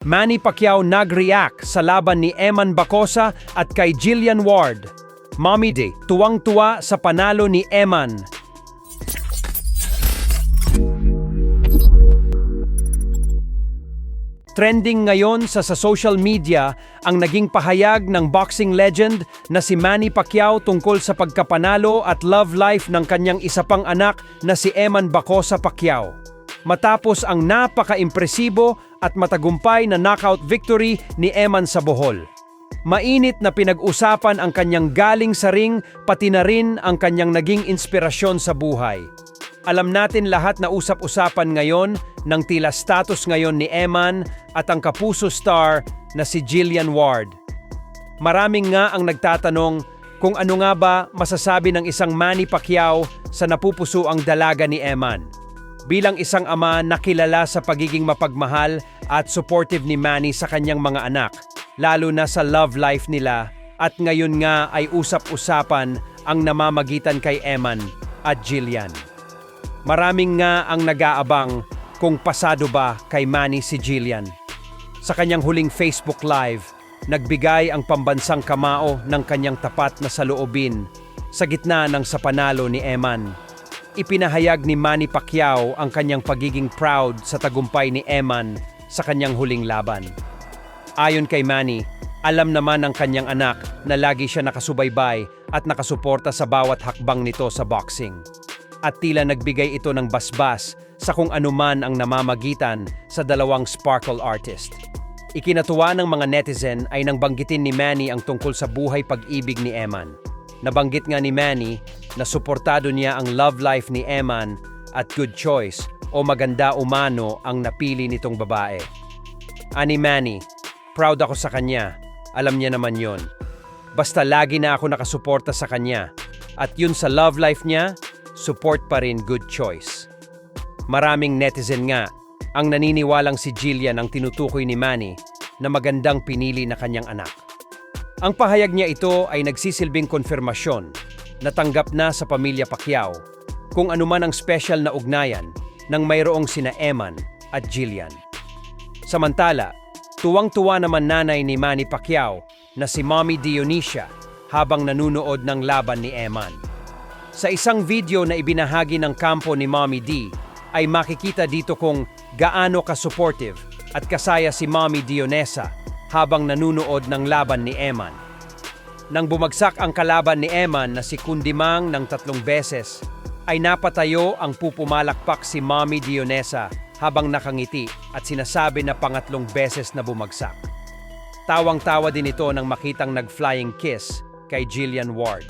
Manny Pacquiao nag-react sa laban ni Eman Bacosa at kay Jillian Ward. Mommy D, tuwang-tuwa sa panalo ni Eman. Trending ngayon sa social media ang naging pahayag ng boxing legend na si Manny Pacquiao tungkol sa pagkapanalo at love life ng kanyang isa pang anak na si Eman Bacosa Pacquiao. Matapos ang napaka-impresibo at matagumpay na knockout victory ni Eman sa Bohol. Mainit na pinag-usapan ang kanyang galing sa ring pati na rin ang kanyang naging inspirasyon sa buhay. Alam natin lahat na usap-usapan ngayon ng tila status ngayon ni Eman at ang kapuso star na si Jillian Ward. Maraming nga ang nagtatanong kung ano nga ba masasabi ng isang Manny Pacquiao sa napupuso ang dalaga ni Eman. Bilang isang ama na kilala sa pagiging mapagmahal at supportive ni Manny sa kanyang mga anak, lalo na sa love life nila, at ngayon nga ay usap-usapan ang namamagitan kay Eman at Jillian. Maraming nga ang nag-aabang kung pasado ba kay Manny si Jillian. Sa kanyang huling Facebook Live, nagbigay ang pambansang kamao ng kanyang tapat na saloobin sa gitna ng sa panalo ni Eman. Ipinahayag ni Manny Pacquiao ang kanyang pagiging proud sa tagumpay ni Eman sa kanyang huling laban. Ayon kay Manny, alam naman ng kanyang anak na lagi siya nakasubaybay at nakasuporta sa bawat hakbang nito sa boxing. At tila nagbigay ito ng basbas sa kung anuman ang namamagitan sa dalawang sparkle artist. Ikinatuwa ng mga netizen ay nang banggitin ni Manny ang tungkol sa buhay pag-ibig ni Eman. Nabanggit nga ni Manny na suportado niya ang love life ni Eman at good choice o maganda umano ang napili nitong babae. Ani Manny, proud ako sa kanya. Alam niya naman yon. Basta lagi na ako nakasuporta sa kanya. At yun sa love life niya, support pa rin good choice. Maraming netizen nga ang naniniwalang si Jillian ang tinutukoy ni Manny na magandang pinili na kanyang anak. Ang pahayag niya ito ay nagsisilbing konfirmasyon na tanggap na sa pamilya Pacquiao kung anuman ang special na ugnayan ng mayroong sina Eman at Jillian. Samantala, tuwang-tuwa naman nanay ni Manny Pacquiao na si Mommy Dionisia habang nanunood ng laban ni Eman. Sa isang video na ibinahagi ng kampo ni Mommy D, ay makikita dito kung gaano ka-supportive at kasaya si Mommy Dionesa habang nanunood ng laban ni Eman. Nang bumagsak ang kalaban ni Eman na si Kundimang ng 3 beses, ay napatayo ang pupumalakpak si Mommy Dionesa habang nakangiti at sinasabi na pangatlong beses na bumagsak. Tawang-tawa din ito nang makitang nag-flying kiss kay Jillian Ward.